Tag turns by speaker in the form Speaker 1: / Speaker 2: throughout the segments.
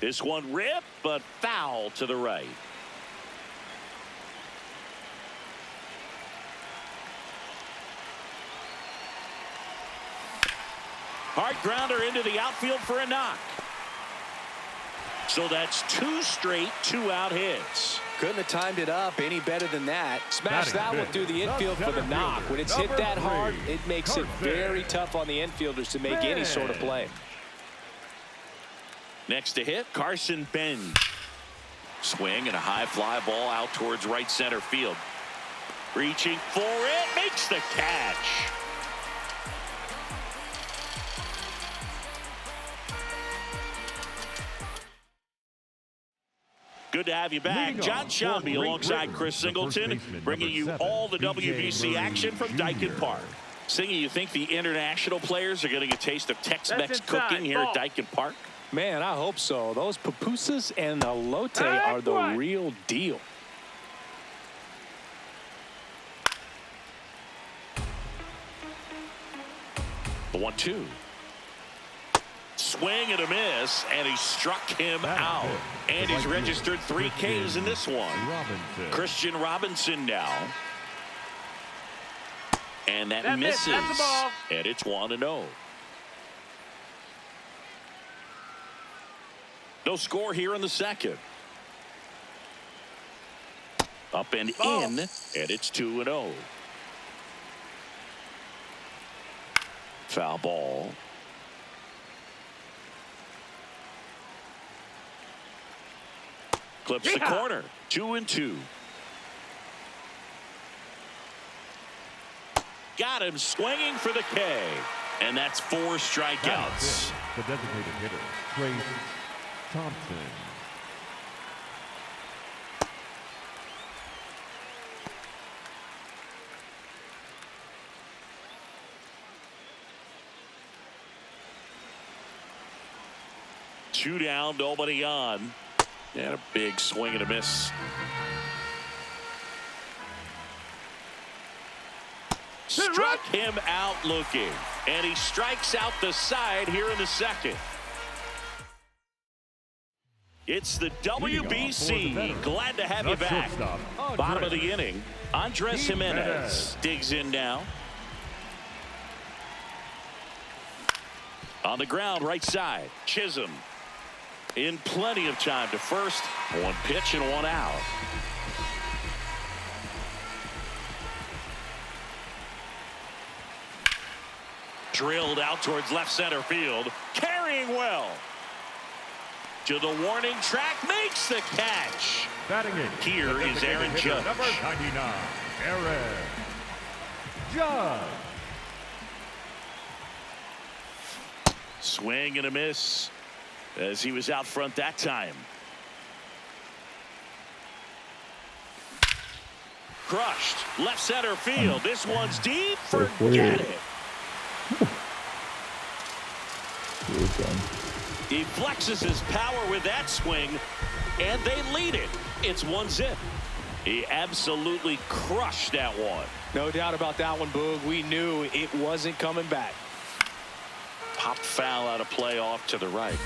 Speaker 1: This one ripped, but foul to the right. Hard grounder into the outfield for a knock. So that's 2 straight 2-out hits.
Speaker 2: Couldn't have timed it up any better than that. Smash that one through the infield for the knock. When it's hit that hard, it makes it very tough on the infielders to make any sort of play.
Speaker 1: Next to hit, Carson Benz. Swing and a high fly ball out towards right center field. Reaching for it, makes the catch. Good to have you back. John Shelby alongside Chris Singleton, bringing you all the WBC action from Dyken Park. Singy, you think the international players are getting a taste of Tex-Mex cooking here at Dyken Park?
Speaker 2: Man, I hope so. Those pupusas and elote are the real deal.
Speaker 1: The 1-2. Swing and a miss, and he struck him out. And he's registered 3 Ks in this one. Christian Robinson now. And that misses. And it's 1-0. No score here in the second. Up and in, and it's 2-0. Foul ball. Clips the corner. 2-2. Got him swinging for the K. And that's 4 strikeouts.
Speaker 3: The designated hitter, Trace Thompson.
Speaker 1: Two down, nobody on. And a big swing and a miss. Struck him out looking. And he strikes out the side here in the second. It's the WBC. Glad to have you back. Bottom of the inning. Andres Jimenez digs in now. On the ground, right side. Chisholm. In plenty of time to first. 1 pitch and 1 out. Drilled out towards left center field. Carrying well. To the warning track. Makes the catch. Here is Aaron Judge.
Speaker 3: Number 99, Aaron Judge.
Speaker 1: Swing and a miss as he was out front that time. Crushed left center field. This one's deep. Forget it. He flexes his power with that swing, and they lead it. It's 1-0. He absolutely crushed that one.
Speaker 2: No doubt about that one, Boog. We knew it wasn't coming back.
Speaker 1: Popped foul out of play off to the right.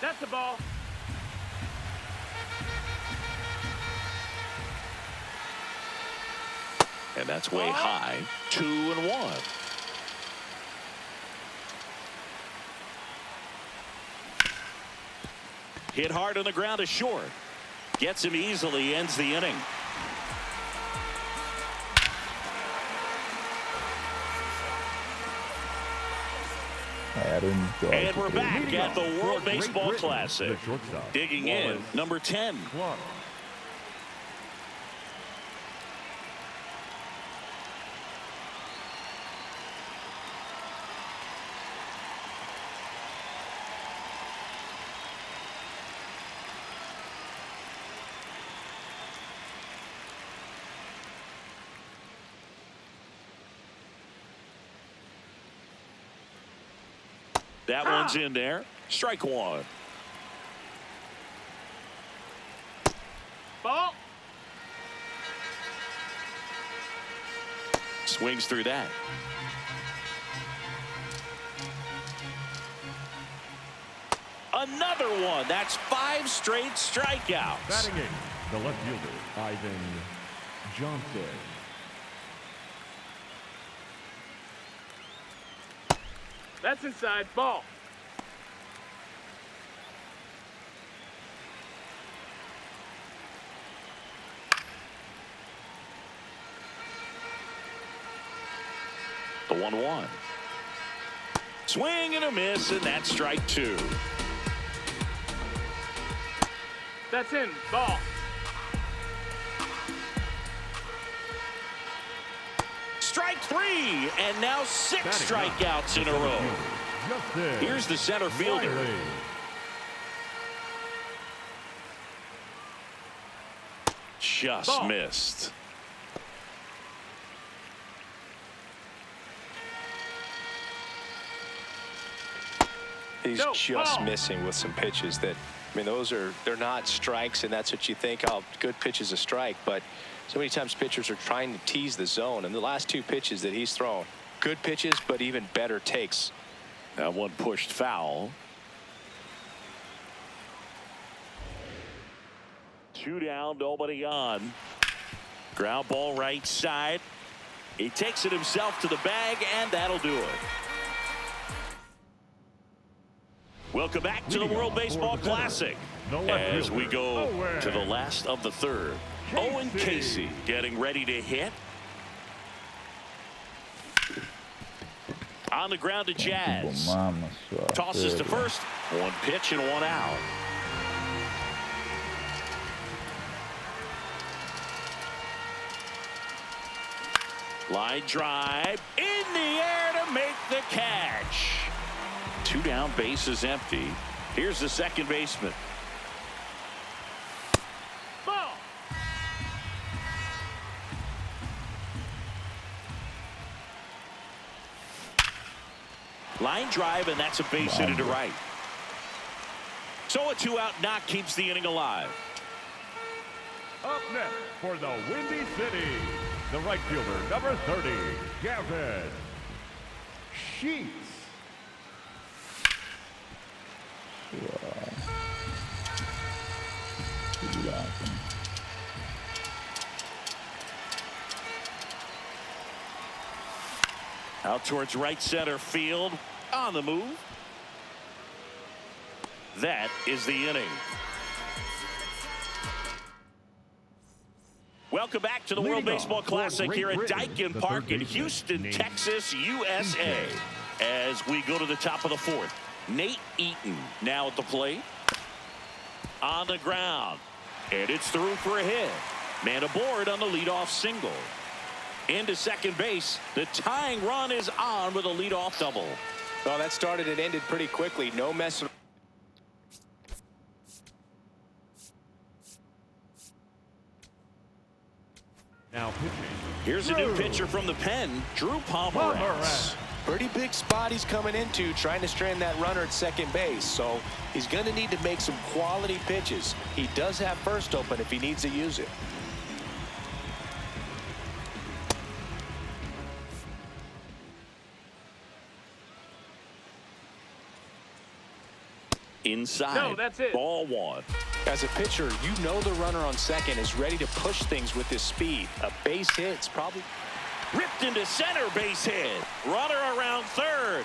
Speaker 4: That's the ball.
Speaker 1: And that's way high. 2-1. Hit hard on the ground to short. Gets him easily, ends the inning. And we're back at the World Baseball Classic. Digging in, number 10. That one's in there. Strike 1.
Speaker 4: Ball.
Speaker 1: Swings through that. Another one. That's 5 straight strikeouts.
Speaker 3: Batting eighth, the left fielder, Ivan Johnson.
Speaker 4: That's inside. Ball.
Speaker 1: The 1-1. Swing and a miss, and that's strike 2.
Speaker 4: That's in. Ball.
Speaker 1: Strike 3, and now 6 strikeouts in a row. Here's the center fielder. Just missed.
Speaker 2: He's just missing with some pitches that, I mean, they're not strikes, and that's what you think, oh, good pitch is a strike, but so many times pitchers are trying to tease the zone, and the last 2 pitches that he's thrown, good pitches, but even better takes.
Speaker 1: That one pushed foul. 2 down, nobody on. Ground ball right side. He takes it himself to the bag, and that'll do it. Welcome back to the World Baseball Classic as we go to the last of the third. Owen Casey getting ready to hit. On the ground to Jazz. Tosses to first. 1 pitch and 1 out. Line drive in the air to make the catch. 2 down, base is empty. Here's the second baseman.
Speaker 4: Ball.
Speaker 1: Line drive, and that's a base hit to right. So a 2-out knock keeps the inning alive.
Speaker 3: Up next for the Windy City, the right fielder, number 30, Gavin Sheets.
Speaker 1: Out towards right center field. On the move. That is the inning. Welcome back to the World Baseball Classic here at Daikin Park in Houston, Texas, USA. As we go to the top of the 4th. Nate Eaton now at the plate. On the ground. And it's through for a hit. Man aboard on the leadoff single. Into second base. The tying run is on with a leadoff double.
Speaker 2: Well, that started and ended pretty quickly. No mess.
Speaker 3: Now pitching.
Speaker 1: Here's a new pitcher from the pen, Drew Pomeranz.
Speaker 2: Pretty big spot he's coming into, trying to strand that runner at second base. So he's going to need to make some quality pitches. He does have first open if he needs to use it.
Speaker 1: Inside.
Speaker 4: No, that's it.
Speaker 1: Ball 1.
Speaker 2: As a pitcher, you know the runner on second is ready to push things with his speed. A base hit's probably
Speaker 1: Ripped into center, base hit. Runner around third.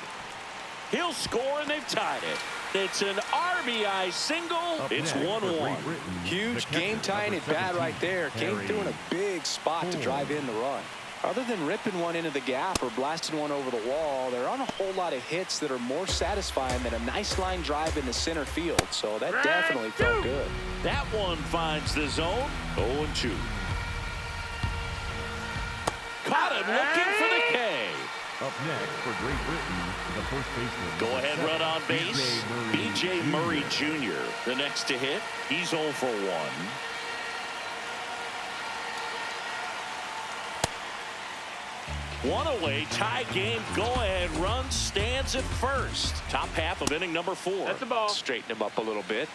Speaker 1: He'll score, and they've tied it. It's an RBI single. It's 1-1.
Speaker 2: Huge game-tying at bat right there. Came through in a big spot to drive in the run. Other than ripping one into the gap or blasting one over the wall, there aren't a whole lot of hits that are more satisfying than a nice line drive into center field. So that definitely felt good.
Speaker 1: That one finds the zone. 0-2. Caught him looking for the K.
Speaker 3: Up next for Great Britain, the first baseman.
Speaker 1: Go ahead, run on base. B.J. Murray Jr. The next to hit. He's 0 for 1. One away, tie game, go-ahead run stands at first. Top half of inning number 4.
Speaker 4: That's the ball.
Speaker 2: Straighten him up a little bit.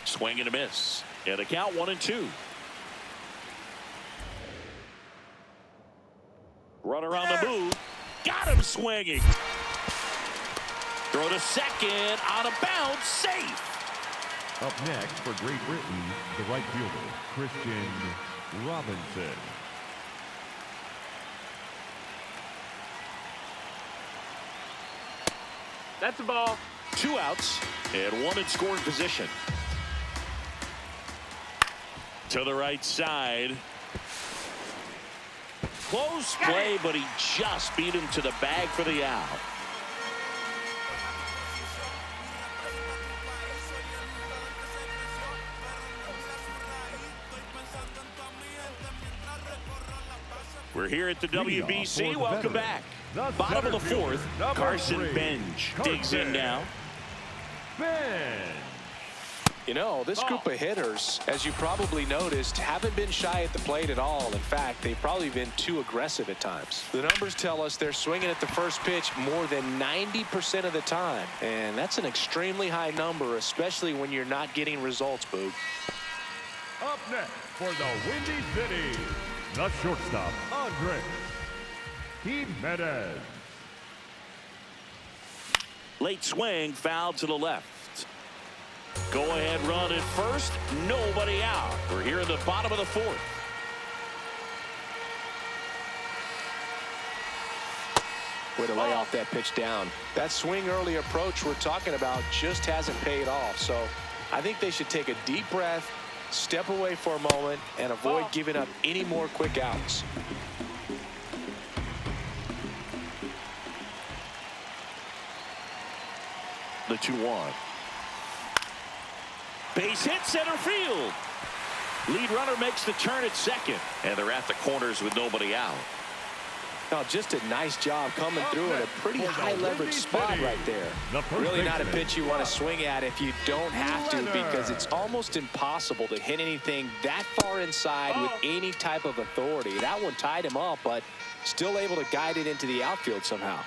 Speaker 1: Swing and a miss. And the count 1-2. Runner on the move. Got him swinging. Throw to second, on a bounce, safe.
Speaker 3: Up next for Great Britain, the right fielder, Christian Robinson.
Speaker 4: That's a ball.
Speaker 1: 2 outs and 1 in scoring position. To the right side. Close play, but he just beat him to the bag for the out. We're here at the WBC. Welcome back. Bottom of the 4th, Carson Bench digs in now.
Speaker 2: You know, this group of hitters, as you probably noticed, haven't been shy at the plate at all. In fact, they've probably been too aggressive at times. The numbers tell us they're swinging at the first pitch more than 90% of the time. And that's an extremely high number, especially when you're not getting results, Boog.
Speaker 3: Up next for the Windy City, the shortstop, Andres Jimenez.
Speaker 1: Late swing, foul to the left. Go ahead run at first, nobody out. We're here in the bottom of the 4th.
Speaker 2: Way to lay off that pitch down. That swing early approach we're talking about just hasn't paid off. So I think they should take a deep breath, step away for a moment, and avoid giving up any more quick outs.
Speaker 1: The 2-1. Base hit center field. Lead runner makes the turn at second, and they're at the corners with nobody out.
Speaker 2: Now, just a nice job coming through in a pretty high leverage spot right there. Really not a pitch you want to swing at if you don't have to, because it's almost impossible to hit anything that far inside with any type of authority. That one tied him up, but still able to guide it into the outfield somehow.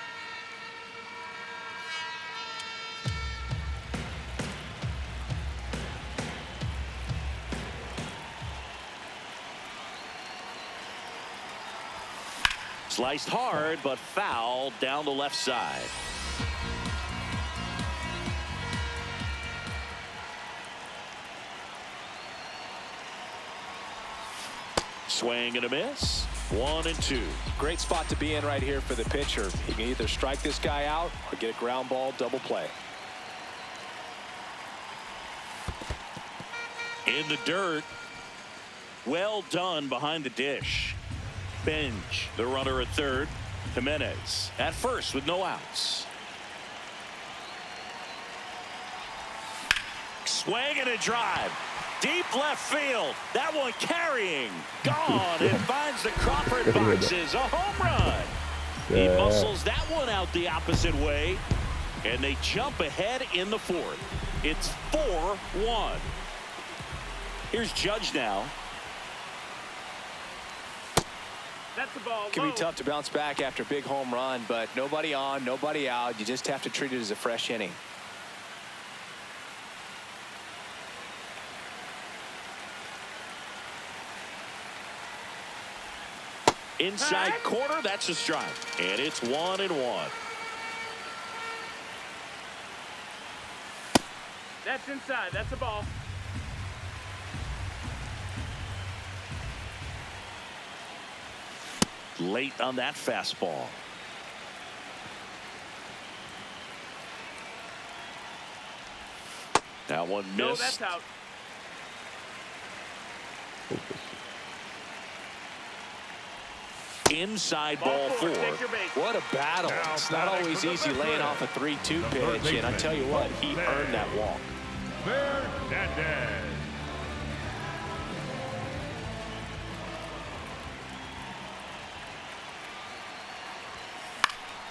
Speaker 1: Sliced hard, but foul down the left side. Swing and a miss. 1-2.
Speaker 2: Great spot to be in right here for the pitcher. He can either strike this guy out or get a ground ball double play.
Speaker 1: In the dirt. Well done behind the dish. Bench, the runner at third. Jimenez at first with no outs. Swing and a drive. Deep left field. That one carrying. Gone. It finds the Crawford boxes. A home run. He muscles that one out the opposite way. And they jump ahead in the 4th. It's 4-1. Here's Judge now.
Speaker 4: That's the ball.
Speaker 2: It can be tough to bounce back after a big home run, but nobody on, nobody out. You just have to treat it as a fresh inning. .
Speaker 1: Inside corner, that's a strike. And it's 1-1.
Speaker 4: That's inside. That's a ball.
Speaker 1: Late on that fastball. That one missed.
Speaker 4: No, that's out.
Speaker 1: Inside ball 4.
Speaker 2: What a battle. It's not always easy laying off a 3-2 pitch, and I tell you what, he earned that walk.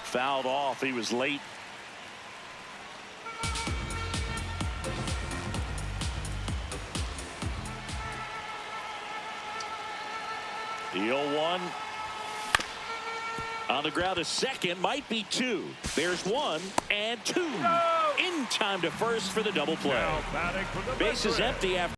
Speaker 1: Fouled off. He was late. The 0-1 on the ground. A second, might be 2. There's 1 and 2. In time to first for the double play. Base is empty after